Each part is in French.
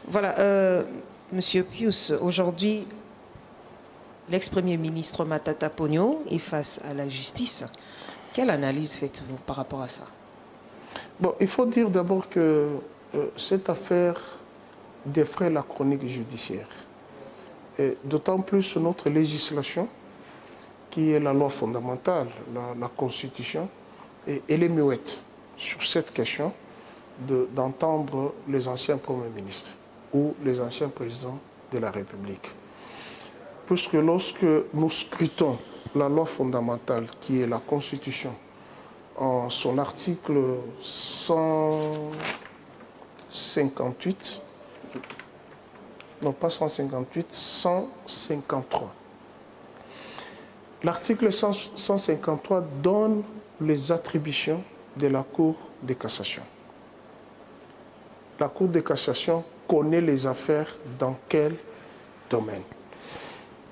Voilà, Monsieur Pius, aujourd'hui, l'ex-premier ministre Matata Ponyo est face à la justice. Quelle analyse faites-vous par rapport à ça? Bon, il faut dire d'abord que cette affaire défraie la chronique judiciaire. D'autant plus notre législation, qui est la loi fondamentale, la Constitution, et elle est muette sur cette question d'entendre les anciens premiers ministres ou les anciens présidents de la République. Puisque lorsque nous scrutons la loi fondamentale, qui est la Constitution, en son article 158, non pas 158, 153. L'article 153 donne les attributions de la Cour de cassation. La Cour de cassation connaît les affaires dans quel domaine.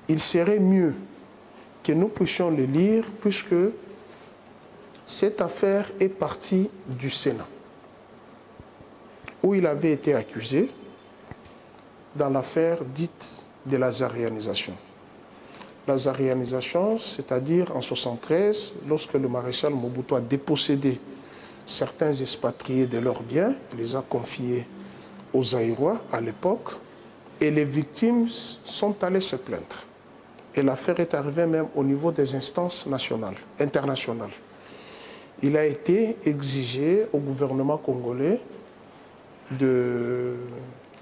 Il serait mieux que nous puissions le lire, puisque cette affaire est partie du Sénat, où il avait été accusé dans l'affaire dite de la zarianisation. La zarianisation, c'est-à-dire en 1973, lorsque le maréchal Mobutu a dépossédé certains expatriés de leurs biens, il les a confiés aux Zaïrois à l'époque, et les victimes sont allées se plaindre. Et l'affaire est arrivée même au niveau des instances nationales, internationales. Il a été exigé au gouvernement congolais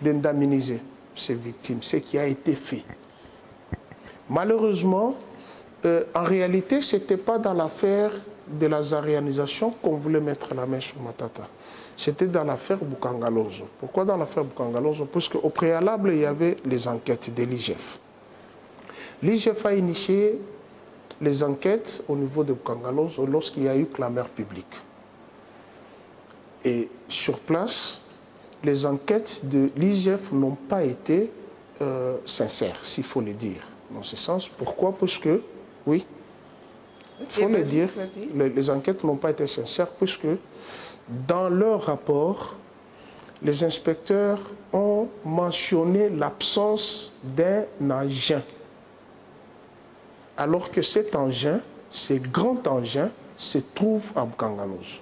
d'indemniser ces victimes, ce qui a été fait. Malheureusement, en réalité, ce n'était pas dans l'affaire de la zarianisation qu'on voulait mettre la main sur Matata. C'était dans l'affaire Bukangalozo. Pourquoi dans l'affaire Bukangalozo? Parce qu'au préalable, il y avait les enquêtes de l'IGF. L'IGF a initié les enquêtes au niveau de Bukangalozo lorsqu'il y a eu clameur publique. Et sur place, les enquêtes de l'IGF n'ont pas été sincères, s'il faut le dire, dans ce sens. Pourquoi? Parce que, oui, il faut le dire, les enquêtes n'ont pas été sincères, puisque dans leur rapport, les inspecteurs ont mentionné l'absence d'un engin. Alors que cet engin, ce grand engin, se trouve à Bukangalozo.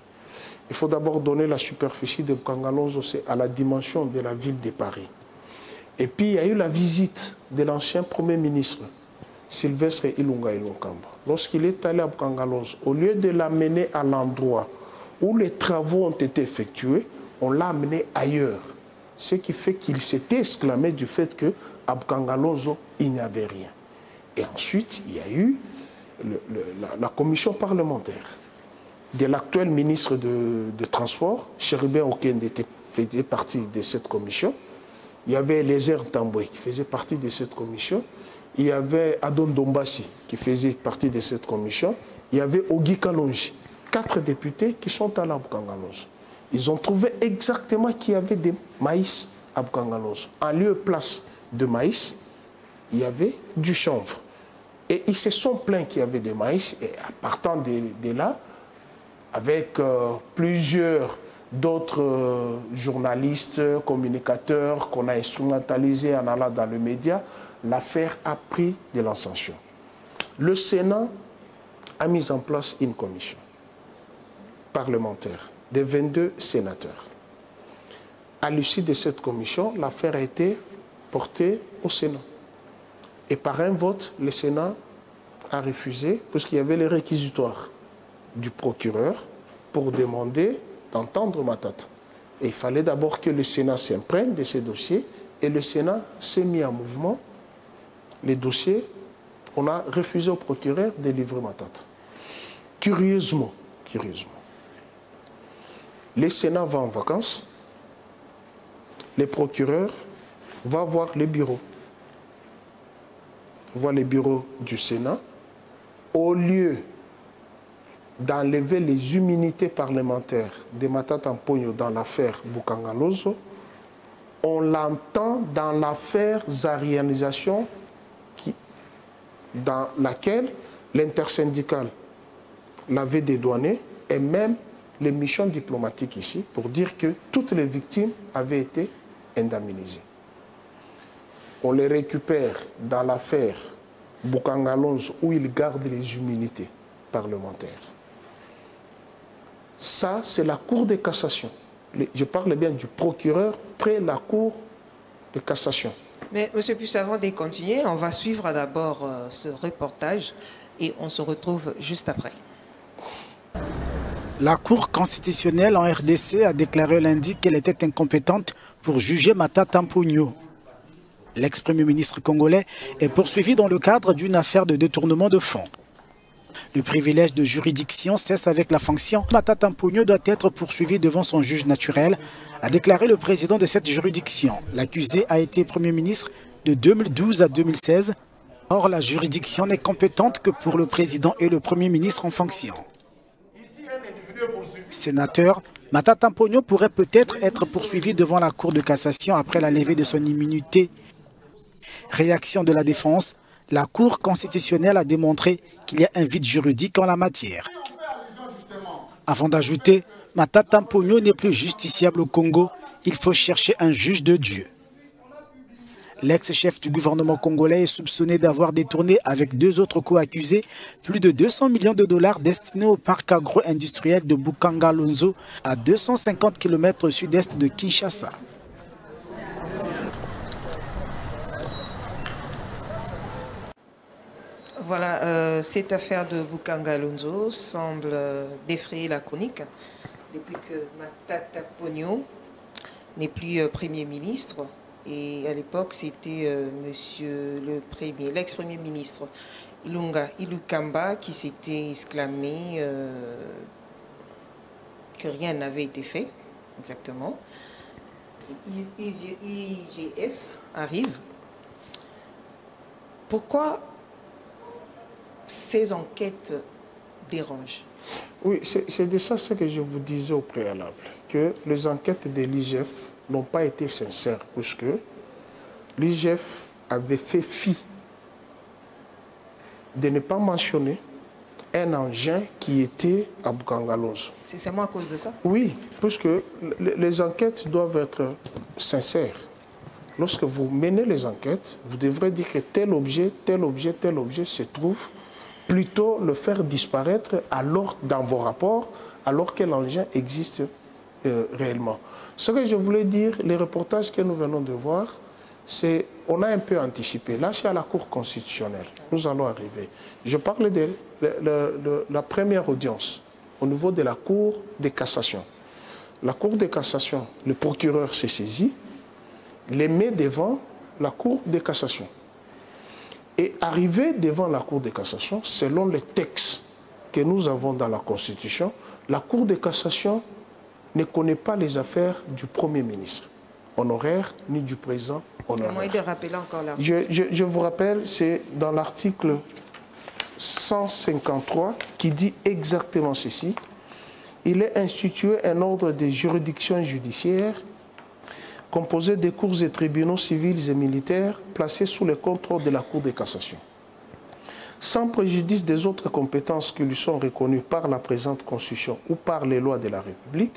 Il faut d'abord donner la superficie de Bukangalozo, c'est à la dimension de la ville de Paris. Et puis il y a eu la visite de l'ancien Premier ministre, Sylvestre Ilunga Ilunkamba. Lorsqu'il est allé à Bukangalozo, au lieu de l'amener à l'endroit où les travaux ont été effectués, on l'a amené ailleurs. Ce qui fait qu'il s'était exclamé du fait qu'à Bukangalozo, il n'y avait rien. Et ensuite, il y a eu la commission parlementaire de l'actuel ministre de Transport, Chérubin Okende, faisait partie de cette commission. Il y avait Eliezer Tamboué qui faisait partie de cette commission. Il y avait Adon Dombassi qui faisait partie de cette commission. Il y avait Ogi Kalonji, 4 députés qui sont allés à Bukangalozo. Ils ont trouvé exactement qu'il y avait des maïs à Bukangalozo. En lieu et place de maïs, il y avait du chanvre. Et ils se sont plaints qu'il y avait des maïs. Et à partant de là, avec plusieurs d'autres journalistes, communicateurs qu'on a instrumentalisés en allant dans le média, l'affaire a pris de l'ascension. Le Sénat a mis en place une commission parlementaire de 22 sénateurs. À l'issue de cette commission, l'affaire a été portée au Sénat. Et par un vote, le Sénat a refusé, puisqu'il y avait les réquisitoires du procureur pour demander d'entendre Matata. Et il fallait d'abord que le Sénat s'imprègne de ces dossiers, et le Sénat s'est mis en mouvement. Les dossiers, on a refusé au procureur de livrer Matata. Curieusement, le Sénat va en vacances, le procureur va voir les bureaux. Voit les bureaux du Sénat. Au lieu d'enlever les immunités parlementaires de Matata Ponyo dans l'affaire Bukangalozo, on l'entend dans l'affaire zarianisation dans laquelle l'intersyndicale l'avait dédouané, et même les missions diplomatiques ici, pour dire que toutes les victimes avaient été indemnisées. on les récupère dans l'affaire Boukangalonzo où ils gardent les immunités parlementaires. Ça, c'est la Cour de cassation. Je parle bien du procureur près la Cour de cassation. Mais M. Pius, avant de continuer, on va suivre d'abord ce reportage et on se retrouve juste après. La Cour constitutionnelle en RDC a déclaré lundi qu'elle était incompétente pour juger Matata Mponyo. L'ex-premier ministre congolais est poursuivi dans le cadre d'une affaire de détournement de fonds. Le privilège de juridiction cesse avec la fonction. Matata Mponyo doit être poursuivi devant son juge naturel, a déclaré le président de cette juridiction. L'accusé a été Premier ministre de 2012 à 2016. Or, la juridiction n'est compétente que pour le président et le Premier ministre en fonction. Sénateur, Matata Mponyo pourrait peut-être être poursuivi devant la Cour de cassation après la levée de son immunité. Réaction de la défense, la Cour constitutionnelle a démontré qu'il y a un vide juridique en la matière. Avant d'ajouter, Matata Mponyo n'est plus justiciable au Congo, il faut chercher un juge de Dieu. L'ex-chef du gouvernement congolais est soupçonné d'avoir détourné avec deux autres co-accusés plus de 200 millions de dollars destinés au parc agro-industriel de Boukangalonzo à 250 km au sud-est de Kinshasa. Voilà, cette affaire de Boukangalonzo semble défrayer la chronique depuis que Matata Mponyo n'est plus Premier ministre. Et à l'époque, c'était l'ex-premier ministre Ilunga Ilukamba qui s'était exclamé que rien n'avait été fait, exactement. IGF arrive. Pourquoi ces enquêtes dérangent? Oui, c'est de ça ce que je vous disais au préalable, que les enquêtes de l'IGF n'ont pas été sincères, puisque l'IGF avait fait fi de ne pas mentionner un engin qui était à Boukangalonzo. C'est seulement à cause de ça? Oui, puisque les enquêtes doivent être sincères. Lorsque vous menez les enquêtes, vous devrez dire que tel objet, tel objet, tel objet se trouve, plutôt le faire disparaître alors dans vos rapports, alors que l'engin existe réellement. Ce que je voulais dire, les reportages que nous venons de voir, c'est on a un peu anticipé. Là, c'est à la Cour constitutionnelle. Nous allons arriver. Je parle de la première audience au niveau de la Cour de cassation. La Cour de cassation, le procureur s'est saisi, les met devant la Cour de cassation. Et arrivé devant la Cour de cassation, selon les textes que nous avons dans la Constitution, la Cour de cassation ne connaît pas les affaires du Premier ministre honoraire ni du président honoraire. Comment il de rappeler encore là? Je vous rappelle, c'est dans l'article 153 qui dit exactement ceci. Il est institué un ordre de juridiction judiciaire composé des cours et tribunaux civils et militaires placés sous le contrôle de la Cour de cassation. Sans préjudice des autres compétences qui lui sont reconnues par la présente Constitution ou par les lois de la République,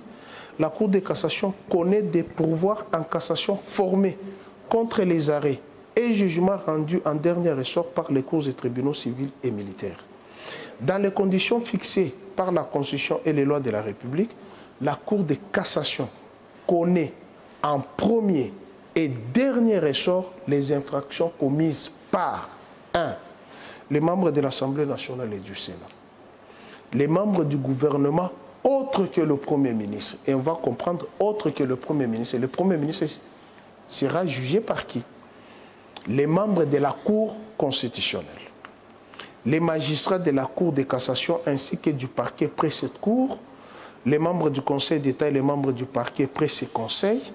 la Cour de cassation connaît des pourvoirs en cassation formés contre les arrêts et jugements rendus en dernier ressort par les cours et tribunaux civils et militaires. Dans les conditions fixées par la Constitution et les lois de la République, la Cour de cassation connaît en premier et dernier ressort les infractions commises par 1. Les membres de l'Assemblée nationale et du Sénat, les membres du gouvernement autre que le Premier ministre. Et on va comprendre autre que le Premier ministre. Et le Premier ministre sera jugé par qui? Les membres de la Cour constitutionnelle, les magistrats de la Cour de cassation ainsi que du parquet près cette Cour, les membres du Conseil d'État et les membres du parquet près ce Conseil,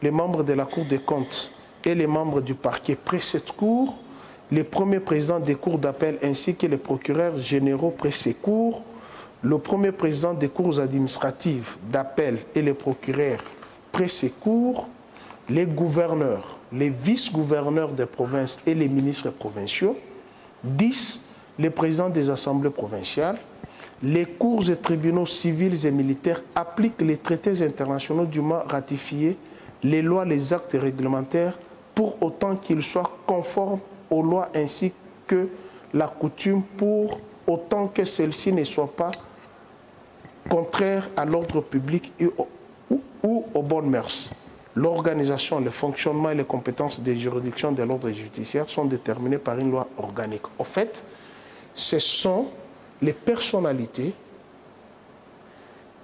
les membres de la Cour des comptes et les membres du parquet près cette Cour, les premiers présidents des cours d'appel ainsi que les procureurs généraux près ces cours, le premier président des cours administratives d'appel et les procureurs près ces cours, les gouverneurs, les vice-gouverneurs des provinces et les ministres provinciaux, 10, les présidents des assemblées provinciales, les cours et tribunaux civils et militaires appliquent les traités internationaux dûment ratifiés, les lois, les actes réglementaires pour autant qu'il soit conforme aux lois ainsi que la coutume, pour autant que celle-ci ne soit pas contraire à l'ordre public ou aux bonnes mœurs. L'organisation, le fonctionnement et les compétences des juridictions de l'ordre judiciaire sont déterminées par une loi organique. En fait, ce sont les personnalités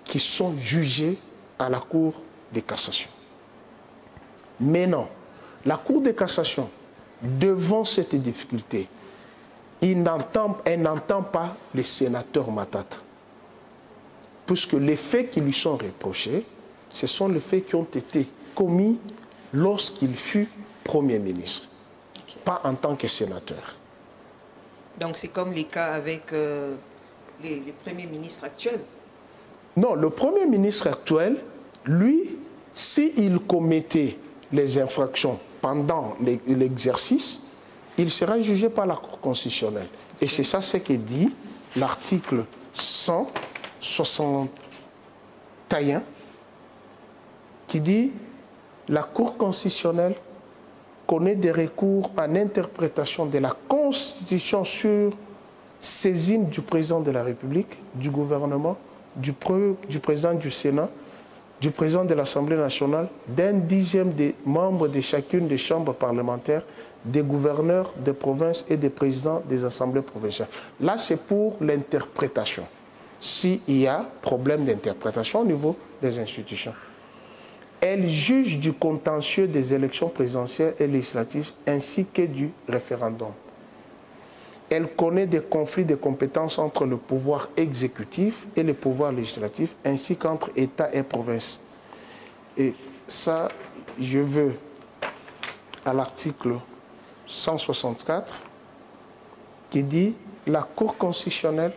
qui sont jugées à la Cour de cassation. Mais non, la Cour de cassation, devant cette difficulté, elle n'entend pas les sénateurs Matata. Puisque les faits qui lui sont reprochés, ce sont les faits qui ont été commis lorsqu'il fut Premier ministre, pas en tant que sénateur. Donc c'est comme les cas avec les premiers ministres actuels? Non, le Premier ministre actuel, lui, s'il commettait les infractions pendant l'exercice, il sera jugé par la Cour constitutionnelle. Et c'est ça ce que dit l'article 161 qui dit la Cour constitutionnelle connaît des recours en interprétation de la Constitution sur saisine du président de la République, du gouvernement, du président du Sénat, du président de l'Assemblée nationale, d'un dixième des membres de chacune des chambres parlementaires, des gouverneurs des provinces et des présidents des assemblées provinciales. Là, c'est pour l'interprétation. S'il y a problème d'interprétation au niveau des institutions. Elle juge du contentieux des élections présidentielles et législatives ainsi que du référendum. Elle connaît des conflits de compétences entre le pouvoir exécutif et le pouvoir législatif, ainsi qu'entre État et province. Et ça, je veux, à l'article 164, qui dit « La Cour constitutionnelle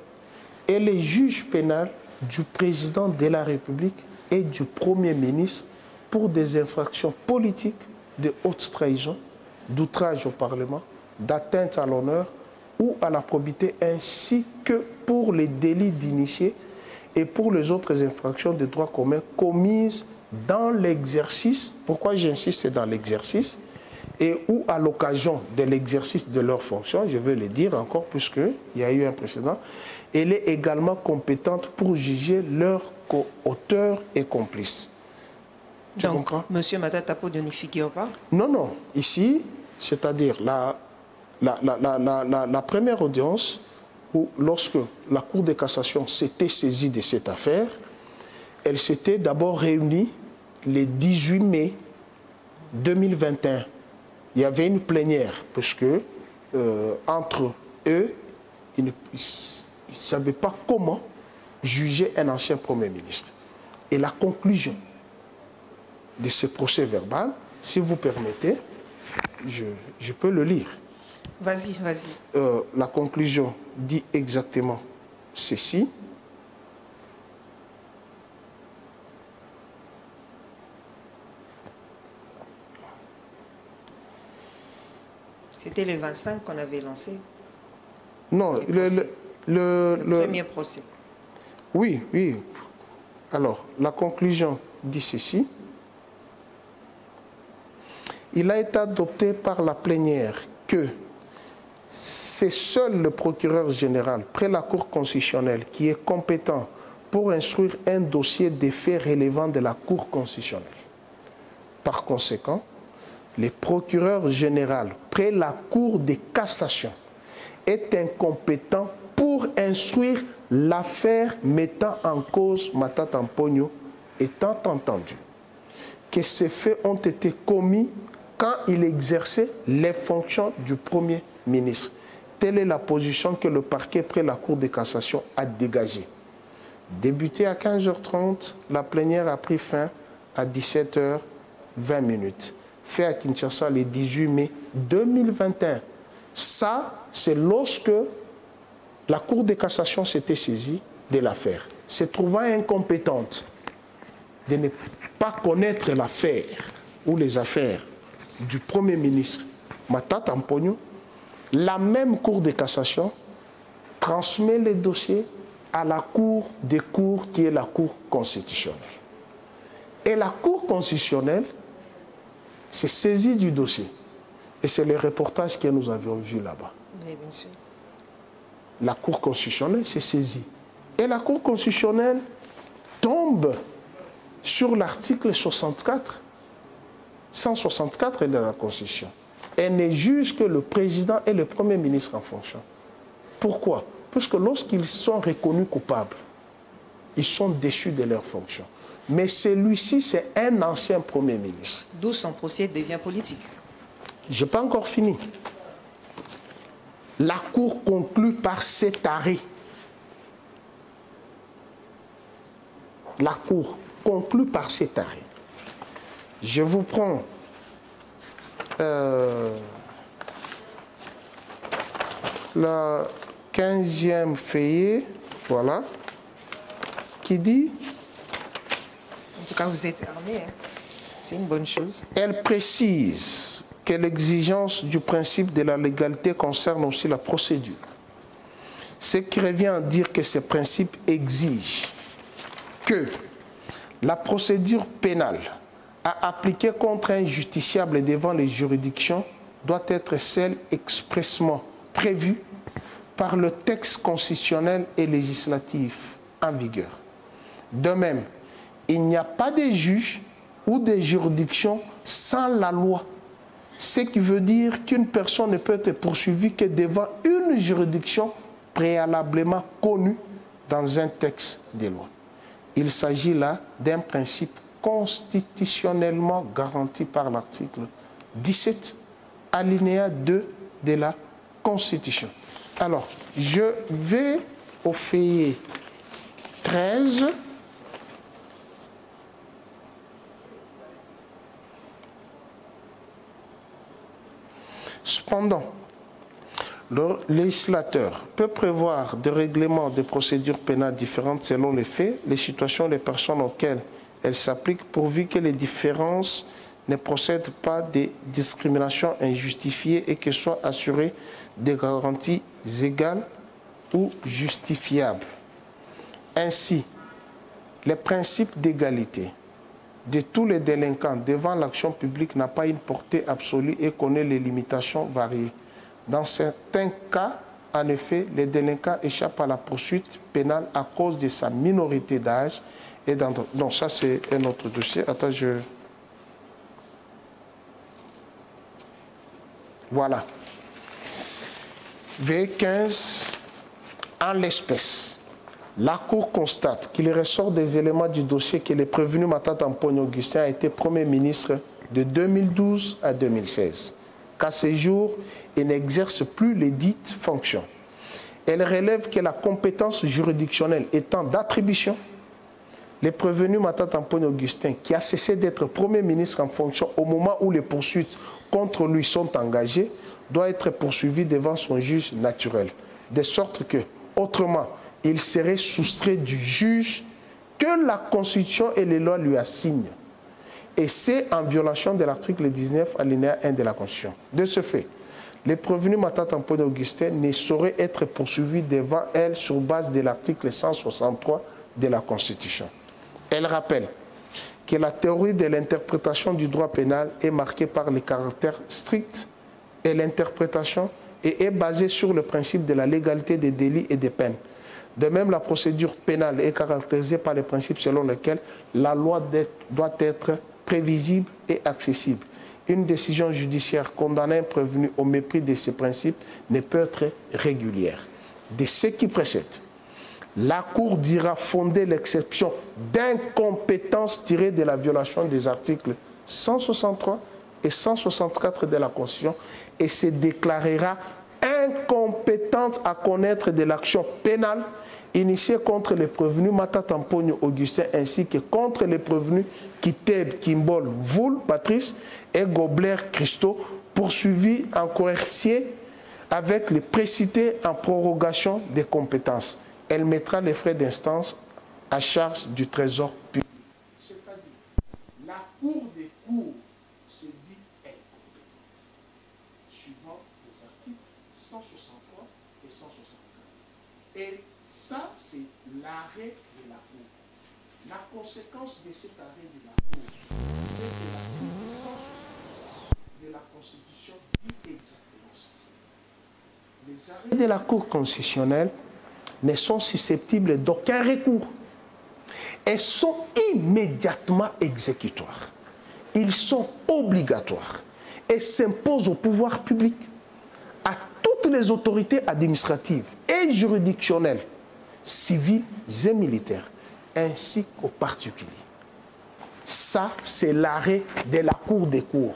et les juges pénals du président de la République et du Premier ministre pour des infractions politiques, de haute trahison, d'outrage au Parlement, d'atteinte à l'honneur ou à la probité, ainsi que pour les délits d'initiés et pour les autres infractions de droit commun commises dans l'exercice, pourquoi j'insiste dans l'exercice, et ou à l'occasion de l'exercice de leurs fonctions, je veux le dire encore puisqu'il y a eu un précédent, elle est également compétente pour juger leurs co-auteurs et complices. Tu comprends? Monsieur Matata Ponyo n'y figure pas? Non, non. Ici, c'est-à-dire la première audience, où lorsque la Cour de cassation s'était saisie de cette affaire, elle s'était d'abord réunie le 18 mai 2021. Il y avait une plénière, parce que entre eux, ils ne savaient pas comment juger un ancien Premier ministre. Et la conclusion de ce procès verbal, si vous permettez, je peux le lire. Vas-y, vas-y. La conclusion dit exactement ceci. C'était le 25 qu'on avait lancé. Non, le premier procès. Oui, oui. Alors, la conclusion dit ceci. Il a été adopté par la plénière que c'est seul le procureur général, près la Cour constitutionnelle, qui est compétent pour instruire un dossier des faits relevant de la Cour constitutionnelle. Par conséquent, le procureur général, près la Cour de cassation, est incompétent pour instruire l'affaire mettant en cause Matata Ponyo, étant entendu que ces faits ont été commis quand il exerçait les fonctions du Premier ministre. Telle est la position que le parquet près la Cour de cassation a dégagée. Débuté à 15h30, la plénière a pris fin à 17h20. Fait à Kinshasa le 18 mai 2021. Ça, c'est lorsque la Cour de cassation s'était saisie de l'affaire. Se trouvant incompétente de ne pas connaître l'affaire ou les affaires du Premier ministre Matata Ponyo, la même Cour de cassation transmet les dossiers à la Cour des cours qui est la Cour constitutionnelle. Et la Cour constitutionnelle s'est saisie du dossier. Et c'est les reportages que nous avions vus là-bas. Oui, bien sûr. La Cour constitutionnelle s'est saisie. Et la Cour constitutionnelle tombe sur l'article 164 de la Constitution. Elle ne juge que le président et le premier ministre en fonction. Pourquoi? Parce que lorsqu'ils sont reconnus coupables, ils sont déchus de leurs fonctions. Mais celui-ci, c'est un ancien premier ministre. D'où son procès devient politique. Je n'ai pas encore fini. La Cour conclut par cet arrêt. La Cour conclut par cet arrêt. Je vous prends la 15e feuillet, voilà, qui dit... En tout cas, vous êtes armé, hein. C'est une bonne chose. Elle précise que l'exigence du principe de la légalité concerne aussi la procédure. Ce qui revient à dire que ce principe exige que la procédure pénale à appliquer contre un justiciable devant les juridictions doit être celle expressément prévue par le texte constitutionnel et législatif en vigueur. De même, il n'y a pas de juge ou de juridiction sans la loi. Ce qui veut dire qu'une personne ne peut être poursuivie que devant une juridiction préalablement connue dans un texte de loi. Il s'agit là d'un principe constitutionnellement garanti par l'article 17, alinéa 2 de la Constitution. Alors, je vais au feuillet 13. Cependant, le législateur peut prévoir des règlements de procédures pénales différentes selon les faits, les situations et les personnes auxquelles elles s'appliquent, pourvu que les différences ne procèdent pas de discriminations injustifiées et que soient assurées des garanties égales ou justifiables. Ainsi, le principe d'égalité de tous les délinquants devant l'action publique n'a pas une portée absolue et connaît les limitations variées. Dans certains cas, en effet, les délinquants échappent à la poursuite pénale à cause de sa minorité d'âge. Et dans... Non, ça c'est un autre dossier. Attends, Voilà. V15, en l'espèce, la Cour constate qu'il ressort des éléments du dossier que le prévenu Matata Amponio Augustin a été Premier ministre de 2012 à 2016. Qu'à ce jour, il n'exerce plus les dites fonctions. Elle relève que la compétence juridictionnelle étant d'attribution, le prévenu Matata Amponio Augustin, qui a cessé d'être Premier ministre en fonction au moment où les poursuites contre lui sont engagées, doit être poursuivi devant son juge naturel. De sorte que, autrement, il serait soustrait du juge que la Constitution et les lois lui assignent. Et c'est en violation de l'article 19, alinéa 1 de la Constitution. De ce fait, le prévenu Matata Amponio Augustin ne saurait être poursuivi devant elle sur base de l'article 163 de la Constitution. Elle rappelle que la théorie de l'interprétation du droit pénal est marquée par le caractère strict et l'interprétation et est basée sur le principe de la légalité des délits et des peines. De même, la procédure pénale est caractérisée par les principes selon lesquels la loi doit être prévisible et accessible. Une décision judiciaire condamnant un prévenu au mépris de ces principes ne peut être régulière. De ce qui précède, la Cour dira fonder l'exception d'incompétence tirée de la violation des articles 163 et 164 de la Constitution et se déclarera incompétente à connaître de l'action pénale initiée contre les prévenus Matata Amponio Augustin ainsi que contre les prévenus Kiteb Kimbol Voul Patrice et Gobler Christo poursuivis en coercier avec les précités en prorogation des compétences. Elle mettra les frais d'instance à charge du trésor public. C'est-à-dire, la Cour des cours se dit incompétente, suivant les articles 163 et 164. Et ça, c'est l'arrêt de la Cour. La conséquence de cet arrêt de la Cour, c'est que l'article 163 de de la Constitution dit exactement ceci. Les arrêts de la Cour constitutionnelle ne sont susceptibles d'aucun recours et sont immédiatement exécutoires. Ils sont obligatoires et s'imposent au pouvoir public, à toutes les autorités administratives et juridictionnelles, civiles et militaires, ainsi qu'aux particuliers. Ça, c'est l'arrêt de la Cour des cours.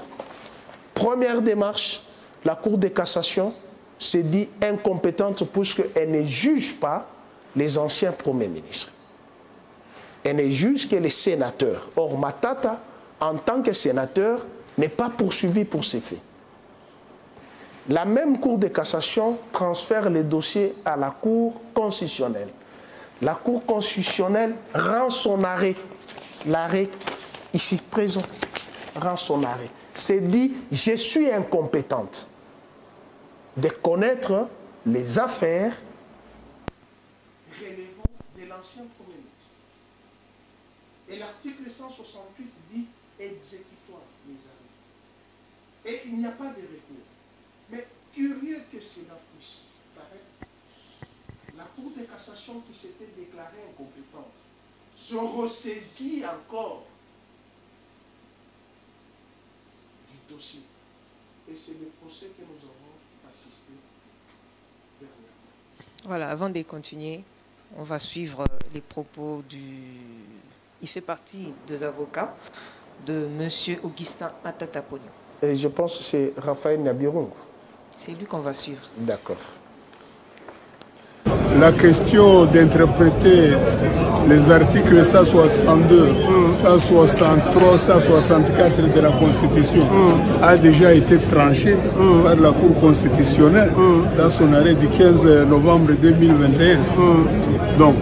Première démarche, la Cour de cassation se dit incompétente puisqu'elle ne juge pas les anciens premiers ministres. Elle ne juge que les sénateurs. Or, Matata, en tant que sénateur, n'est pas poursuivi pour ces faits. La même Cour de cassation transfère les dossiers à la Cour constitutionnelle. La Cour constitutionnelle rend son arrêt. L'arrêt ici présent rend son arrêt. C'est dit, je suis incompétente de connaître les affaires relevant de l'ancien Premier ministre. Et l'article 168 dit exécutoire les arrêts. Et il n'y a pas de recours. Mais curieux que cela puisse paraître, la Cour de cassation qui s'était déclarée incompétente se ressaisit encore du dossier. Et c'est le procès que nous avons assisté dernièrement. Voilà, avant de continuer, on va suivre les propos du... Il fait partie des avocats de M. Augustin Matata Ponyo. Et je pense que c'est Raphaël Nabirungu. C'est lui qu'on va suivre. D'accord. La question d'interpréter les articles 162, 163, 164 de la Constitution a déjà été tranchée par la Cour constitutionnelle dans son arrêt du 15 novembre 2021. Donc,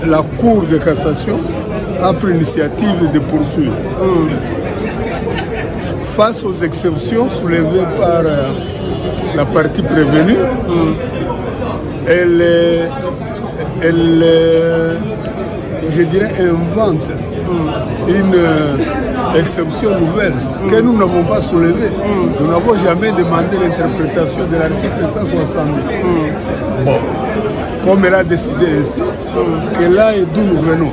la Cour de cassation a pris l'initiative de poursuivre. Face aux exceptions soulevées par la partie prévenue, elle je dirais, invente une exception nouvelle que nous n'avons pas soulevée. Nous n'avons jamais demandé l'interprétation de l'article 162. Bon, comme elle a décidé ainsi, que là est d'où nous venons,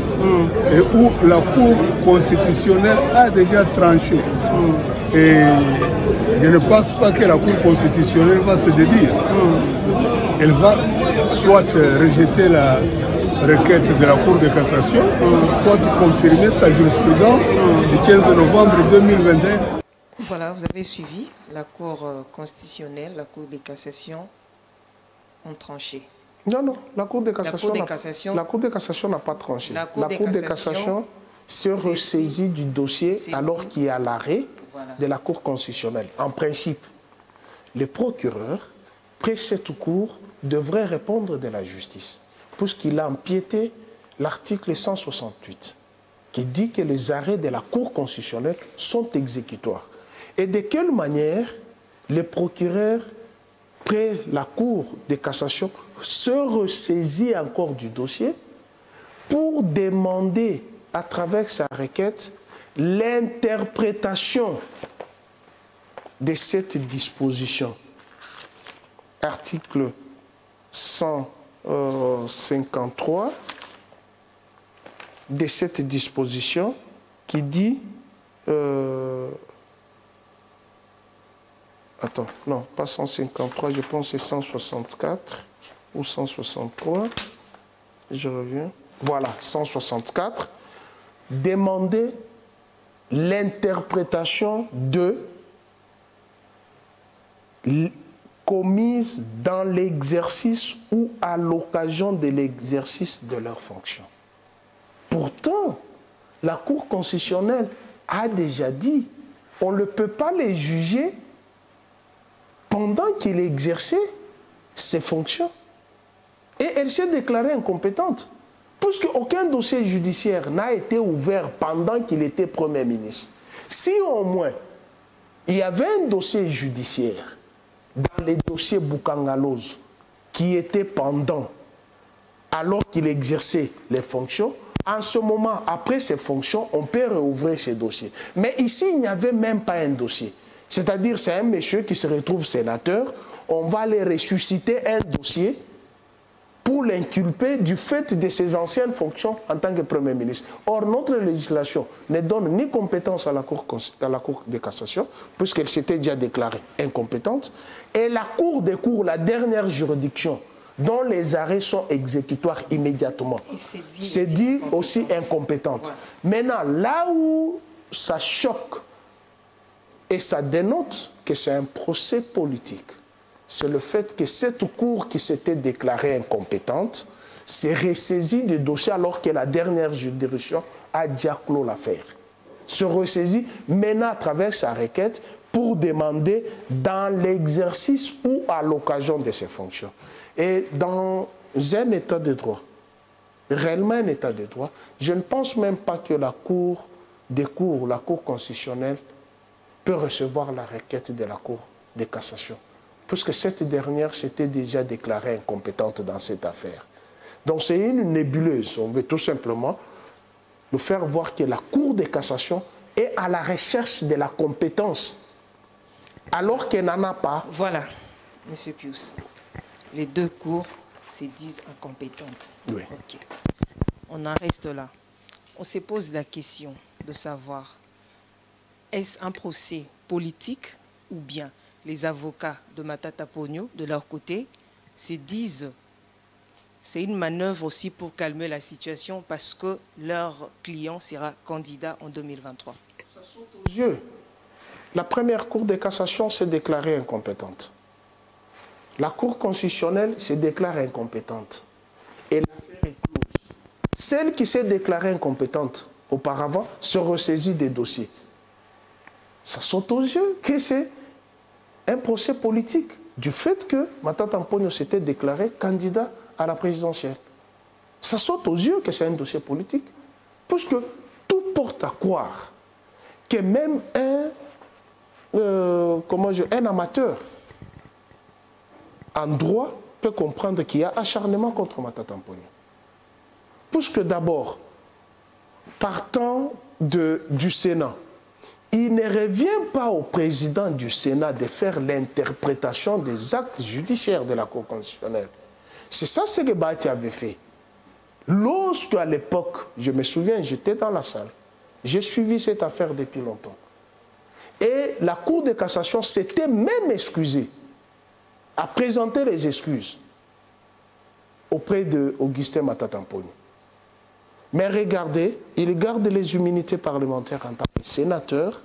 et où la Cour constitutionnelle a déjà tranché. Et je ne pense pas que la Cour constitutionnelle va se dédire. Elle va soit rejeter la requête de la Cour de cassation, soit confirmer sa jurisprudence du 15 novembre 2021. Voilà, vous avez suivi la Cour constitutionnelle, la Cour de cassation ont tranché. Non, non, la Cour de cassation n'a pas tranché. La Cour de cassation se ressaisit du dossier alors qu'il y a l'arrêt de la Cour constitutionnelle. En principe, le procureur, près cette cour, devrait répondre de la justice, puisqu'il a empiété l'article 168, qui dit que les arrêts de la Cour constitutionnelle sont exécutoires. Et de quelle manière le procureur, près la Cour de cassation, se ressaisit encore du dossier pour demander, à travers sa requête, l'interprétation de cette disposition. Article 153 de cette disposition qui dit... attends, non, pas 153, je pense que c'est 164 ou 163. Je reviens. Voilà, 164. Demander l'interprétation de commise dans l'exercice ou à l'occasion de l'exercice de leurs fonctions. Pourtant, la Cour constitutionnelle a déjà dit on ne peut pas les juger pendant qu'il exerçait ses fonctions. Et elle s'est déclarée incompétente, puisque aucun dossier judiciaire n'a été ouvert pendant qu'il était Premier ministre. Si au moins il y avait un dossier judiciaire dans les dossiers Boukangalose qui était pendant alors qu'il exerçait les fonctions, En ce moment, après ces fonctions, on peut rouvrir ces dossiers. Mais ici, il n'y avait même pas un dossier. C'est-à-dire, c'est un monsieur qui se retrouve sénateur, on va aller ressusciter un dossier pour l'inculper du fait de ses anciennes fonctions en tant que Premier ministre. Or, notre législation ne donne ni compétence à la Cour de cassation, puisqu'elle s'était déjà déclarée incompétente, et la Cour des cours, la dernière juridiction, dont les arrêts sont exécutoires immédiatement, c'est dit aussi incompétente. Ouais. Maintenant, là où ça choque et ça dénote que c'est un procès politique, c'est le fait que cette cour qui s'était déclarée incompétente s'est ressaisie du dossier alors que la dernière juridiction a déjà clos l'affaire. Se ressaisit maintenant à travers sa requête pour demander dans l'exercice ou à l'occasion de ses fonctions. Et dans un état de droit, réellement un état de droit, je ne pense même pas que la Cour des cours, la Cour constitutionnelle, peut recevoir la requête de la Cour de cassation, puisque cette dernière s'était déjà déclarée incompétente dans cette affaire. Donc c'est une nébuleuse. On veut tout simplement nous faire voir que la Cour de cassation est à la recherche de la compétence, alors qu'elle n'en a pas. Voilà, M. Pius. Les deux cours se disent incompétentes. Oui. Okay. On en reste là. On se pose la question de savoir, est-ce un procès politique ou bien les avocats de Matata Ponyo, de leur côté, se disent c'est une manœuvre aussi pour calmer la situation parce que leur client sera candidat en 2023. Ça saute aux yeux. La première Cour de cassation s'est déclarée incompétente. La Cour constitutionnelle se déclare incompétente. Et l'affaire est close. Celle qui s'est déclarée incompétente auparavant se ressaisit des dossiers. Ça saute aux yeux que c'est un procès politique du fait que Matata Ponyo s'était déclaré candidat à la présidentielle. Ça saute aux yeux que c'est un dossier politique. Puisque tout porte à croire que même un amateur en droit peut comprendre qu'il y a acharnement contre Matata Ponyo. Puisque d'abord, partant du Sénat, il ne revient pas au président du Sénat de faire l'interprétation des actes judiciaires de la Cour constitutionnelle. C'est ça ce que Bati avait fait. Lorsque, à l'époque, je me souviens, j'étais dans la salle, j'ai suivi cette affaire depuis longtemps. Et la Cour de cassation s'était même excusée, a présenté les excuses auprès d'Augustin Matata Ponyo. Mais regardez, il garde les immunités parlementaires en tant que sénateur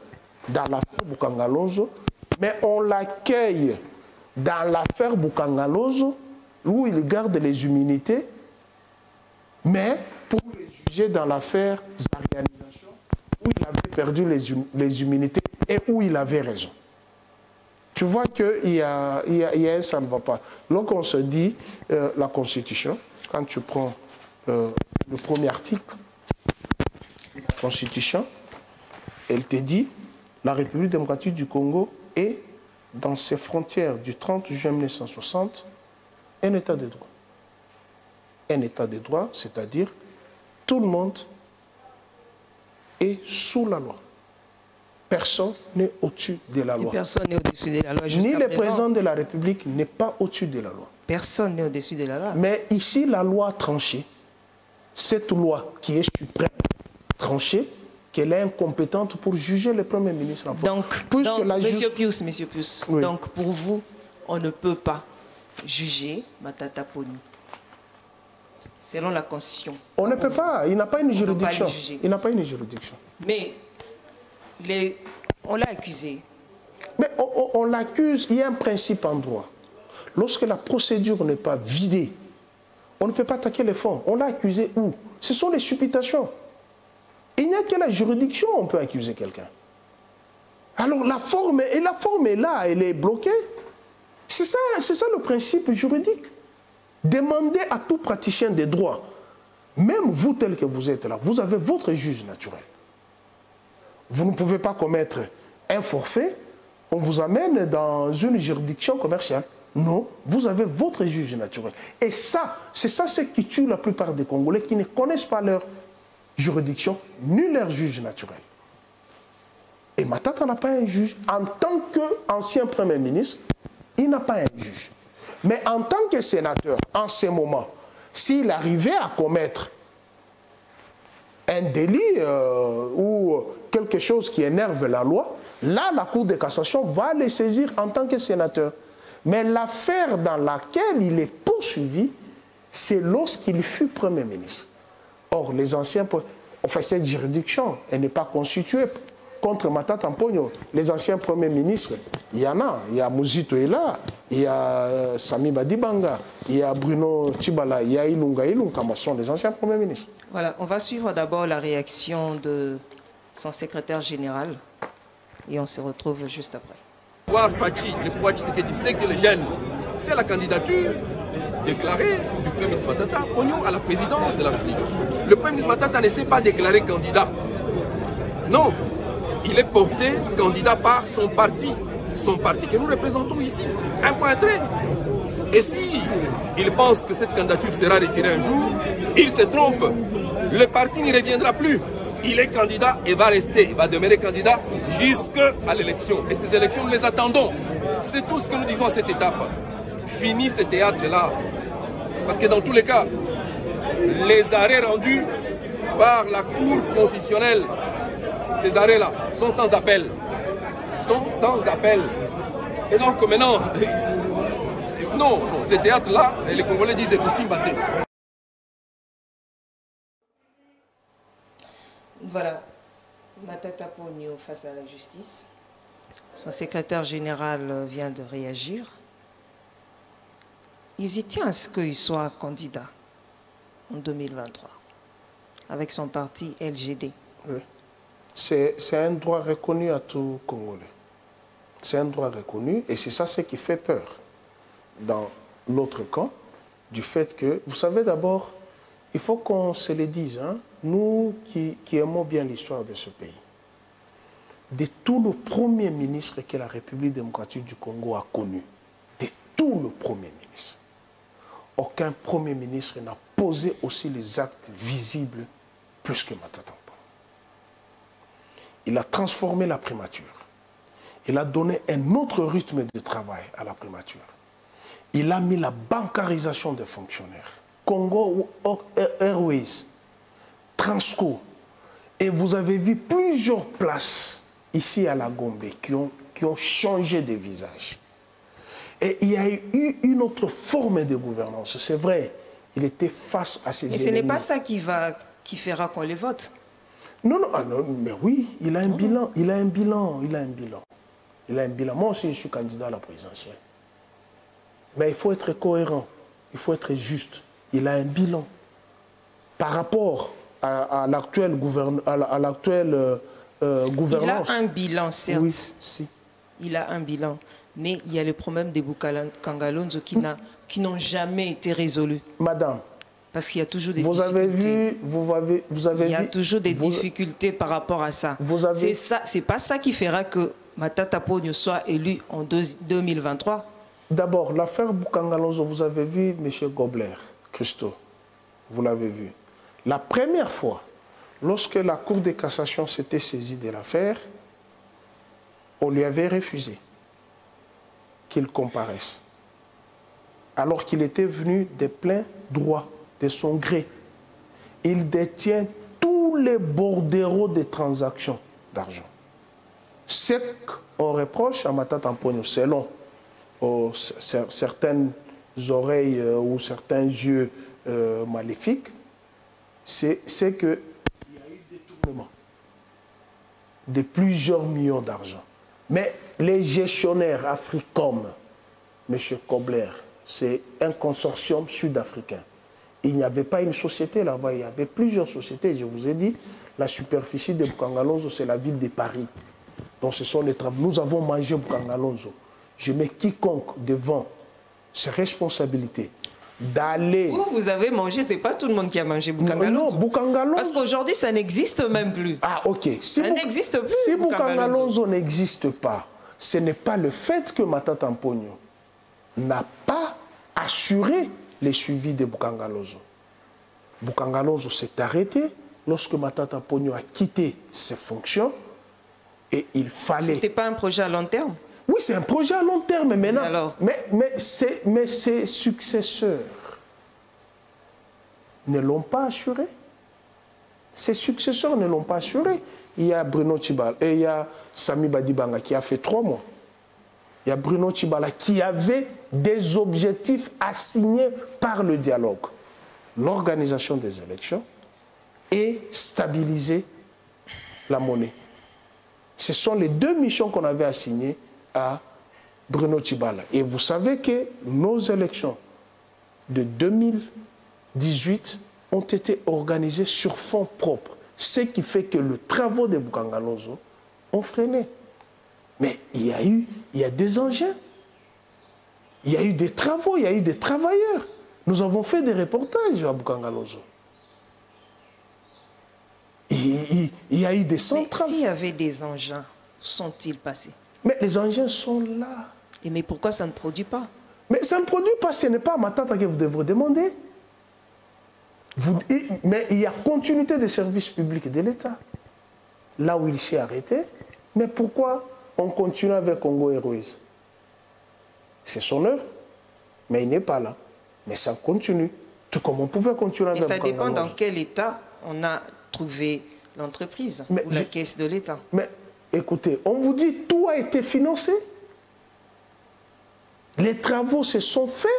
dans l'affaire Boukangalonzo, mais on l'accueille dans l'affaire Boukangalonzo où il garde les immunités, mais pour le juger dans l'affaire Zarganisation où il avait perdu les immunités et où il avait raison. Tu vois qu'il y a ça ne va pas. Donc on se dit, la Constitution, quand tu prends le premier article de la Constitution, elle te dit, la République démocratique du Congo est, dans ses frontières du 30 juin 1960, un état de droit. Un état de droit, c'est-à-dire tout le monde est sous la loi. Personne n'est au-dessus de la loi. Personne n'est au-dessus de la loi. Ni le président de la République n'est pas au-dessus de la loi. Personne n'est au-dessus de la loi. Mais ici, la loi a tranché. Cette loi qui est suprême, tranchée, qu'elle est incompétente pour juger le Premier ministre. Donc Monsieur Pius, oui. Donc pour vous, on ne peut pas juger Matata Ponyo. Selon la Constitution. On ne peut pas, il n'a pas une juridiction. Il n'a pas une juridiction. Mais on l'a accusé. Mais on l'accuse, il y a un principe en droit. Lorsque la procédure n'est pas vidée, on ne peut pas attaquer les fonds. On l'a accusé où? Ce sont les supputations. Il n'y a que la juridiction où on peut accuser quelqu'un. Alors la forme est là, elle est bloquée. C'est ça le principe juridique. Demandez à tout praticien des droits, même vous tel que vous êtes là, vous avez votre juge naturel. Vous ne pouvez pas commettre un forfait, on vous amène dans une juridiction commerciale. Non, vous avez votre juge naturel. Et ça, c'est ça ce qui tue la plupart des Congolais qui ne connaissent pas leur juridiction, nul n'est juge naturel. Et Matata n'a pas un juge. En tant qu'ancien Premier ministre, il n'a pas un juge. Mais en tant que sénateur, en ce moment, s'il arrivait à commettre un délit ou quelque chose qui énerve la loi, là, la Cour de cassation va les saisir en tant que sénateur. Mais l'affaire dans laquelle il est poursuivi, c'est lorsqu'il fut Premier ministre. Or, les anciens... Enfin, cette juridiction, elle n'est pas constituée contre Matata Mponyo. Les anciens premiers ministres, il y en a. Il y a Mouzito Ela, il y a Sami Badibanga, il y a Bruno Tibala, il y a Ilunga Ilunga, sont les anciens premiers ministres. Voilà, on va suivre d'abord la réaction de son secrétaire général et on se retrouve juste après. Voir Fachi, le pouvoir Tshisekedi, c'est que les jeunes, c'est la candidature déclarée du Premier ministre Matata Mponyo à la présidence de la République. Le Premier ministre Matata ne s'est pas déclaré candidat. Non, il est porté candidat par son parti que nous représentons ici. Un point trait. Et si il pense que cette candidature sera retirée un jour, il se trompe. Le parti n'y reviendra plus. Il est candidat et va rester, il va demeurer candidat jusqu'à l'élection. Et ces élections, nous les attendons. C'est tout ce que nous disons à cette étape. Fini ce théâtre-là. Parce que dans tous les cas, les arrêts rendus par la Cour constitutionnelle, ces arrêts-là sont sans appel. Sont sans appel. Et donc maintenant, non, ce théâtre-là, les Congolais disent aussi batté. Voilà, Matata Mponyo face à la justice. Son secrétaire général vient de réagir. Il y tient à ce qu'il soit candidat en 2023 avec son parti LGD. Oui. C'est un droit reconnu à tout Congolais. C'est un droit reconnu et c'est ça ce qui fait peur dans l'autre camp du fait que, vous savez d'abord, il faut qu'on se le dise, hein, nous qui aimons bien l'histoire de ce pays, de tous les premiers ministres que la République démocratique du Congo a connus, de tous les premiers ministres, aucun premier ministre n'a posé aussi les actes visibles plus que Matata Mponyo. Il a transformé la primature. Il a donné un autre rythme de travail à la primature. Il a mis la bancarisation des fonctionnaires. Congo Airways, Transco. Et vous avez vu plusieurs places ici à la Gombe qui ont changé de visage. Et il y a eu une autre forme de gouvernance. C'est vrai, il était face à ses ennemis. Et ce n'est pas ça qui fera qu'on les vote. Non, mais oui, il a un bilan, il a un bilan. Moi aussi, je suis candidat à la présidentielle. Mais il faut être cohérent, il faut être juste. Il a un bilan. Par rapport à l'actuelle gouvernance. Il a un bilan, certes. Oui, si. Il a un bilan. Mais il y a le problème des Bukangalonzo qui n'ont jamais été résolus. Madame, parce qu'il y a toujours des difficultés. Il y a toujours des difficultés par rapport à ça. C'est pas ça qui fera que Matata Mponyo soit élu en 2023. D'abord, l'affaire Bukangalonzo, vous avez vu M. Gobler, Christo, vous l'avez vu. La première fois, lorsque la Cour de cassation s'était saisie de l'affaire, on lui avait refusé qu'il comparaisse. Alors qu'il était venu de plein droit, de son gré. Il détient tous les bordereaux des transactions d'argent. Ce qu'on reproche à Matata Mponyo, selon certaines oreilles ou certains yeux maléfiques, c'est qu'il y a eu des détournements de plusieurs millions d'argent. Mais les gestionnaires Africom, M. Kobler, c'est un consortium sud-africain. Il n'y avait pas une société là-bas, il y avait plusieurs sociétés. Je vous ai dit, la superficie de Bukangalonzo, c'est la ville de Paris. Donc ce sont les travaux. Nous avons mangé Bukangalonzo. Je mets quiconque devant ses responsabilités d'aller... Vous avez mangé, c'est pas tout le monde qui a mangé Bukangalonzo. Non, Bukangalonzo... Parce qu'aujourd'hui, ça n'existe même plus. Ah, ok. Ça n'existe plus. Si Bukangalonzo n'existe pas, ce n'est pas le fait que Matata Mponyo n'a pas assuré les suivis de Bukangalonzo. Bukangalonzo s'est arrêté lorsque Matata Ponyo a quitté ses fonctions, et il fallait... C'était pas un projet à long terme? Oui, c'est un projet à long terme, mais maintenant. Alors? Mais ses successeurs ne l'ont pas assuré. Ses successeurs ne l'ont pas assuré. Il y a Bruno Tshibala et il y a Sami Badibanga qui a fait 3 mois. Il y a Bruno Tshibala qui avait des objectifs assignés par le dialogue. L'organisation des élections et stabiliser la monnaie. Ce sont les 2 missions qu'on avait assignées à Bruno Tshibala. Et vous savez que nos élections de 2018 ont été organisées sur fonds propres. Ce qui fait que les travaux de Boukangalonzo ont freiné. Mais il y a des engins. Il y a eu des travaux, il y a eu des travailleurs. Nous avons fait des reportages à Boukangalonzo. Il y a eu des centrales. S'il y avait des engins, où sont-ils passés? Mais les engins sont là. Et mais pourquoi ça ne produit pas? Mais ça ne produit pas, ce n'est pas à Matata que vous devrez demander. Mais il y a continuité des services publics de l'État. Là où il s'est arrêté. Mais pourquoi on continue avec Congo Airways? C'est son œuvre, mais il n'est pas là. Mais ça continue. Tout comme on pouvait continuer avec... Et ça dépend dans quel état on a trouvé l'entreprise ou la caisse de l'État. Mais écoutez, on vous dit tout a été financé. Les travaux se sont faits.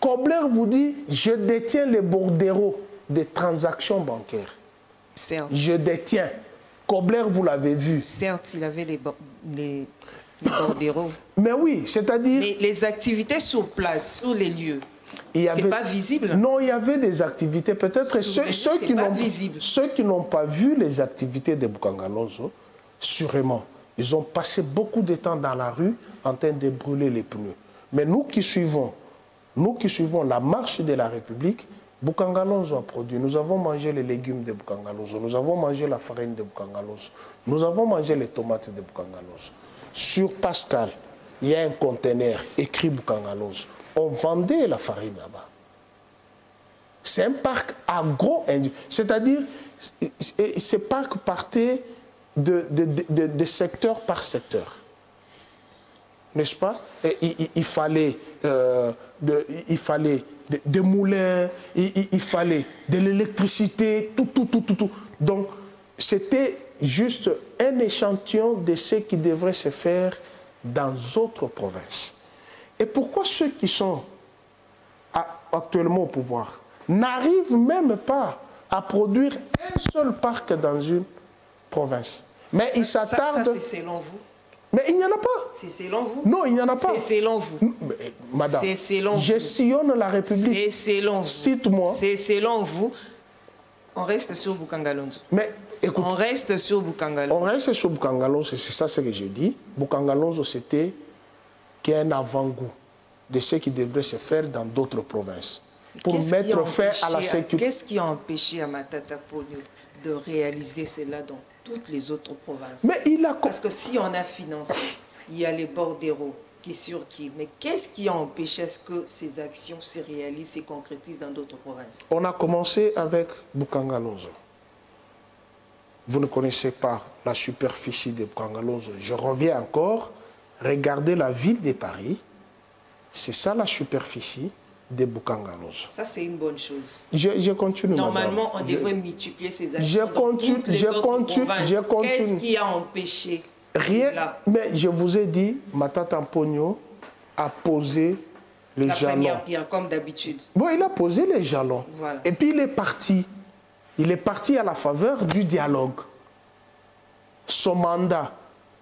Kobler vous dit, je détiens les bordereaux des transactions bancaires. Certes. Je détiens. Kobler, vous l'avez vu. Certes, il avait les bordereaux. Mais oui, c'est-à-dire... Mais les activités sur place, sur les lieux, c'est pas visible. Non, il y avait des activités. Peut-être ceux qui n'ont pas vu les activités de Boukangalonzo, sûrement, ils ont passé beaucoup de temps dans la rue en train de brûler les pneus. Mais nous qui suivons la marche de la République, Boukangalonzo a produit. Nous avons mangé les légumes de Boukangalonzo, nous avons mangé la farine de Boukangalonzo, nous avons mangé les tomates de Boukangalonzo. Sur Pascal, il y a un conteneur écrit Boukangalonzo. On vendait la farine là-bas. C'est un parc agro-industriel. C'est-à-dire, ce parc partait de secteur par secteur. N'est-ce pas? Il fallait des moulins, il fallait de l'électricité, tout. Donc, c'était juste un échantillon de ce qui devrait se faire dans d'autres provinces. Et pourquoi ceux qui sont actuellement au pouvoir n'arrivent même pas à produire un seul parc dans une province? Mais ils s'attardent... Ça, c'est selon vous? Mais il n'y en a pas. C'est selon vous? Non, il n'y en a pas. C'est selon vous. Madame, c'est selon je vous. sillonne la République. C'est selon vous. Cite-moi. C'est selon vous. On reste sur Boukangalonzo. Mais écoute, on reste sur Boukangalonzo. On reste sur Boukangalonzo, c'est ça ce que je dis. Boukangalonzo, c'était qu'un avant-goût de ce qui devrait se faire dans d'autres provinces. Pour mettre fin à la sécurité. Qu'est-ce qui a empêché à Matata Ponyo de réaliser cela dans toutes les autres provinces? Mais parce que si on a financé, il y a les bordereaux qui est sur qui. Mais qu'est-ce qui a empêché à ce que ces actions se réalisent, se concrétisent dans d'autres provinces? On a commencé avec Boukangalonzo. Vous ne connaissez pas la superficie de Boukangalonzo. Je reviens encore. Regardez la ville de Paris. C'est ça la superficie de Boukangalonzo. Ça, c'est une bonne chose. Je continue, normalement, madame. on devrait multiplier ces actions dans toutes les autres provinces. Qu'est-ce qui a empêché? Rien. Mais je vous ai dit, Matata Ponyo a posé les jalons. La première pierre, comme d'habitude. Bon, il a posé les jalons. Voilà. Et puis il est parti. Il est parti à la faveur du dialogue. Son mandat,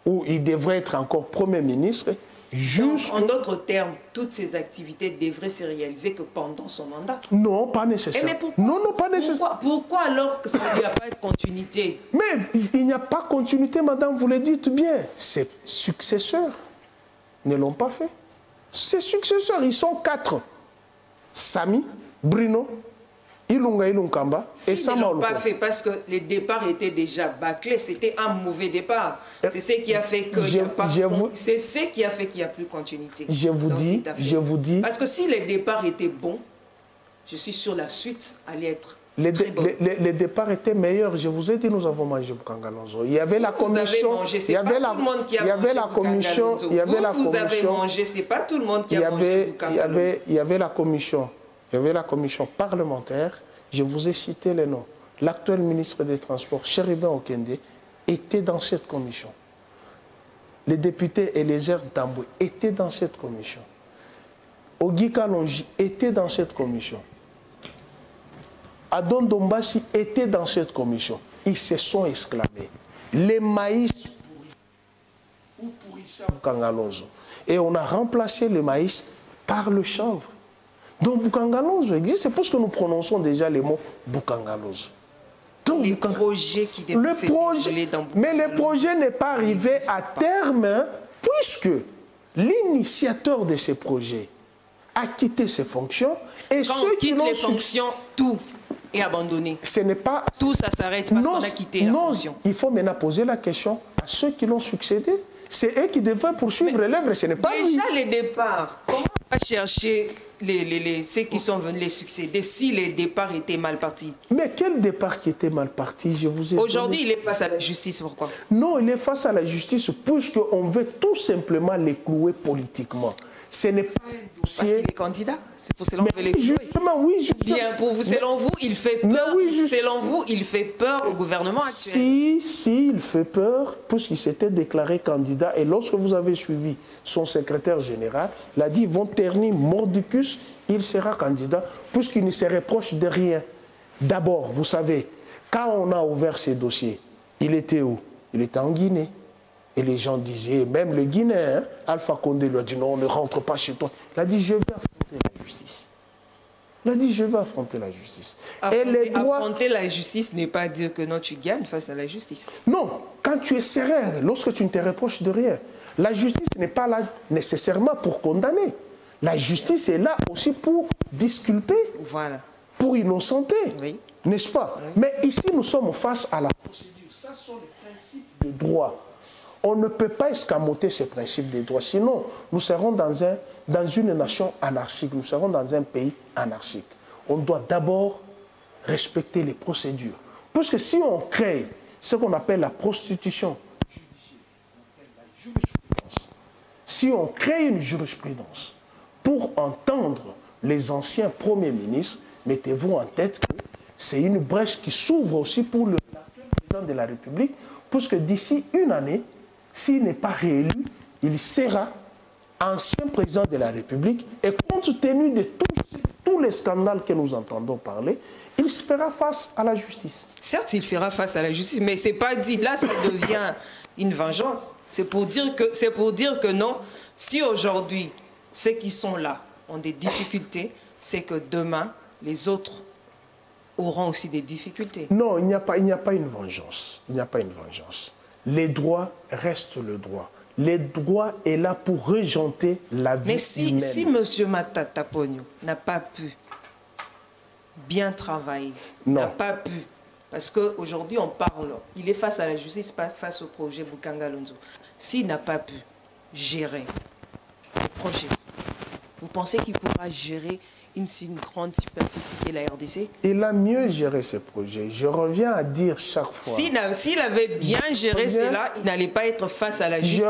où il devrait être encore Premier ministre, en d'autres termes, toutes ces activités devraient se réaliser que pendant son mandat. Non, pas nécessaire. Mais pourquoi, non, pas nécessaire. Pourquoi alors que ça n'y a pas de continuité? Mais il n'y a pas de continuité, madame, vous le dites bien. Ses successeurs ne l'ont pas fait. Ses successeurs, ils sont 4. Sami, Bruno, Ilunga Ilunkamba et Sama. Ils ne l'ont pas fait parce que les départs étaient déjà bâclés. C'était un mauvais départ. C'est ce qui a fait qu'il n'y a pas... C'est ce qui a fait qu'il n'y a plus de continuité. Je vous dis... Parce que si les départs étaient bons, je suis sûr la suite allait être Les départs étaient meilleurs. Je vous ai dit, nous avons mangé Bukangalonzo. Il y avait la commission. Il y avait la commission. Vous avez mangé, c'est pas tout le monde qui a mangé Bukangalonzo. Il y avait la commission. Il y avait la commission parlementaire. Je vous ai cité les noms. L'actuel ministre des Transports, Chéribin Okende, était dans cette commission. Les députés Eliezer Tamboué étaient dans cette commission. Ogi Kalonji était dans cette commission. Adon Dombassi était dans cette commission. Ils se sont exclamés. Les maïs pourrissaient Bukangalonzo. Et on a remplacé le maïs par le chanvre. Donc Bukangalonzo existe. C'est pour ce que nous prononçons déjà les mots Bukangalonzo. Donc, les projets qui débutent mais le projet n'est pas arrivé à terme, hein, puisque l'initiateur de ces projets a quitté ses fonctions. Et quand ceux on quitte les fonctions, tout est abandonné. Ce n'est pas... Tout ça s'arrête parce qu'on a quitté la fonction. Il faut maintenant poser la question à ceux qui l'ont succédé. C'est eux qui devraient poursuivre l'œuvre, ce n'est pas lui. Déjà les départs, comment on va chercher ceux qui sont venus les succéder si les départs étaient mal partis? Mais quel départ qui était mal parti? Je vous ai Aujourd'hui, il est face à la justice, pourquoi? Non, il est face à la justice puisqu'on veut tout simplement les clouer politiquement. Ce n'est pas un dossier... Parce qu'il est candidat. C'est pour cela qu'on veut les clouer. Justement, oui, justement. Bien, pour vous, selon vous, il fait peur. Oui, selon vous, il fait peur au gouvernement actuel. Si, il fait peur, puisqu'il s'était déclaré candidat. Et lorsque vous avez suivi son secrétaire général, il a dit, vont ternir mordicus, il sera candidat, puisqu'il ne se reproche de rien. D'abord, vous savez, quand on a ouvert ces dossiers, il était où? Il était en Guinée. Et les gens disaient, même le Guinéen, Alpha Condé lui a dit non, ne rentre pas chez toi. Il a dit, je vais affronter la justice. Il a dit, je vais affronter la justice. Affronter la justice n'est pas dire que non, tu gagnes face à la justice. Non, quand tu es serein, lorsque tu ne te reproches de rien, la justice n'est pas là nécessairement pour condamner. La justice est là aussi pour disculper, voilà, pour innocenter, oui, n'est-ce pas? Oui. Mais ici, nous sommes face à la procédure. Ça sont les principes de droit. On ne peut pas escamoter ces principes des droits, sinon nous serons dans une nation anarchique, nous serons dans un pays anarchique. On doit d'abord respecter les procédures. Parce que si on crée ce qu'on appelle la prostitution judiciaire, la jurisprudence, si on crée une jurisprudence pour entendre les anciens premiers ministres, mettez-vous en tête que c'est une brèche qui s'ouvre aussi pour l'actuel président de la République, puisque d'ici une année, s'il n'est pas réélu, il sera ancien président de la République et compte tenu de tous les scandales que nous entendons parler, il se fera face à la justice. Certes, il fera face à la justice, mais ce n'est pas dit. Là, ça devient une vengeance. C'est pour dire que non, si aujourd'hui, ceux qui sont là ont des difficultés, c'est que demain, les autres auront aussi des difficultés. Non, il n'y a pas une vengeance. Il n'y a pas une vengeance. Les droits restent le droit. Les droits est là pour régenter la vie humaine. Mais si M. Matata Ponyo n'a pas pu bien travailler, n'a pas pu, parce qu'aujourd'hui on parle, il est face à la justice, pas face au projet Bukangalonzo. S'il n'a pas pu gérer ce projet, vous pensez qu'il pourra gérer une grande superficie qu'est la RDC? Il a mieux géré ce projet. Je reviens à dire chaque fois. S'il avait bien géré cela, il n'allait pas être face à la justice.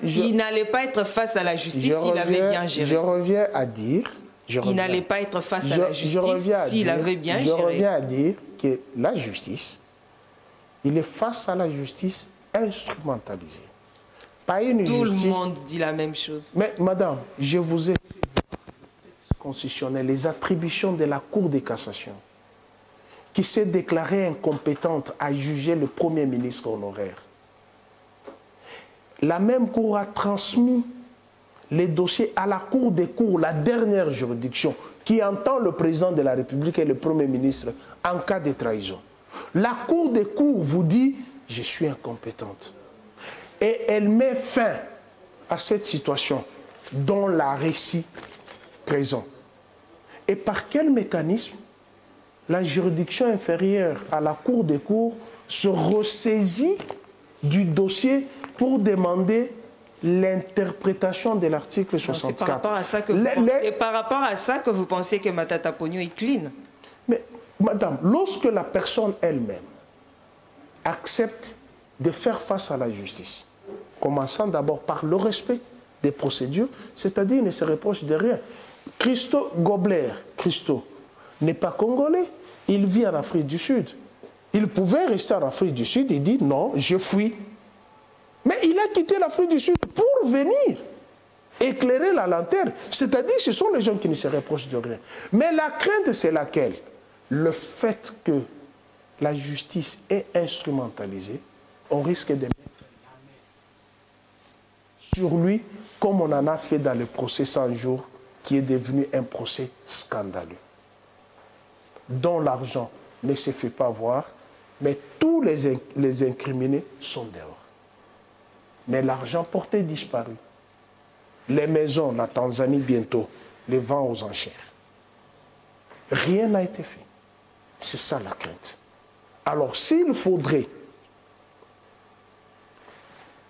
Il n'allait pas être face à la justice s'il avait bien géré. Je reviens à dire... Il n'allait pas être face à la justice s'il avait bien géré. Je reviens à dire que la justice, il est face à la justice instrumentalisée. Pas une Tout justice... le monde dit la même chose. Mais madame, je vous ai... constitutionnel, les attributions de la Cour de cassation, qui s'est déclarée incompétente à juger le Premier ministre honoraire. La même Cour a transmis les dossiers à la Cour des cours, la dernière juridiction, qui entend le président de la République et le Premier ministre en cas de trahison. La Cour des cours vous dit « je suis incompétente ». Et elle met fin à cette situation dont la récit présent. Et par quel mécanisme la juridiction inférieure à la Cour des cours se ressaisit du dossier pour demander l'interprétation de l'article 64. C'est par rapport à ça que vous pensez que Matata Ponyo est clean. Mais Madame, lorsque la personne elle-même accepte de faire face à la justice, commençant d'abord par le respect des procédures, c'est-à-dire ne se reproche de rien. Christo Gobler, n'est pas congolais, il vit en Afrique du Sud. Il pouvait rester en Afrique du Sud et dire non, je fuis. Mais il a quitté l'Afrique du Sud pour venir éclairer la lanterne. C'est-à-dire ce sont les gens qui ne se reprochent de rien. Mais la crainte, c'est laquelle? Le fait que la justice est instrumentalisée, on risque de mettre la main sur lui, comme on en a fait dans le procès 100 jours, qui est devenu un procès scandaleux, dont l'argent ne se fait pas voir, mais tous les incriminés sont dehors. Mais l'argent porté disparu. Les maisons, la Tanzanie bientôt, les vend aux enchères. Rien n'a été fait. C'est ça la crainte. Alors s'il faudrait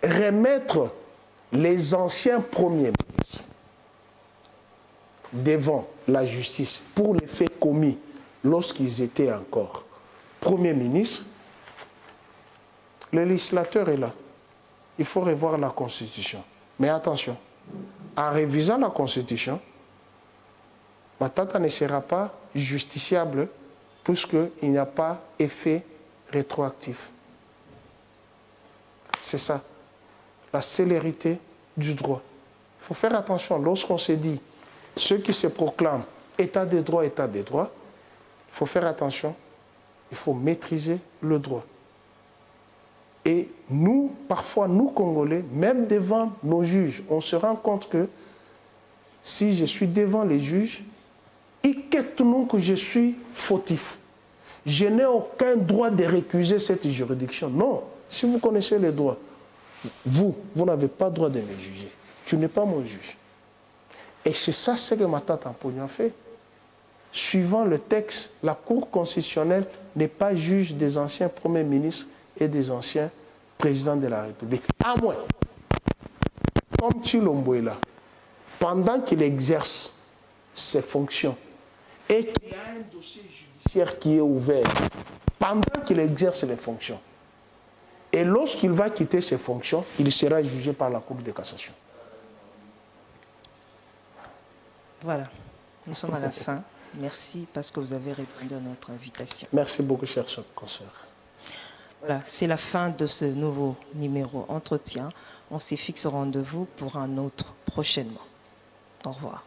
remettre les anciens premiers ministres devant la justice pour les faits commis lorsqu'ils étaient encore premiers ministres, le législateur est là. Il faut revoir la Constitution. Mais attention, en révisant la Constitution, Matata ne sera pas justiciable puisqu'il n'y a pas effet rétroactif. C'est ça, la célérité du droit. Il faut faire attention, lorsqu'on se dit, ceux qui se proclament état des droits, il faut faire attention, il faut maîtriser le droit. Et nous, parfois, nous Congolais, même devant nos juges, on se rend compte que si je suis devant les juges, ils quittent nous que je suis fautif. Je n'ai aucun droit de récuser cette juridiction. Non, si vous connaissez les droits, vous n'avez pas le droit de me juger. Tu n'es pas mon juge. Et c'est ça ce que Matata Mponyo a fait. Suivant le texte, la Cour constitutionnelle n'est pas juge des anciens premiers ministres et des anciens présidents de la République. À moins, comme Chilomboïla, pendant qu'il exerce ses fonctions et qu'il y a un dossier judiciaire qui est ouvert, pendant qu'il exerce les fonctions, et lorsqu'il va quitter ses fonctions, il sera jugé par la Cour de cassation. Voilà, nous sommes à la fin. Merci parce que vous avez répondu à notre invitation. Merci beaucoup, chers consoeurs. Voilà, c'est la fin de ce nouveau numéro Entretien. On s'est fixé rendez-vous pour un autre prochainement. Au revoir.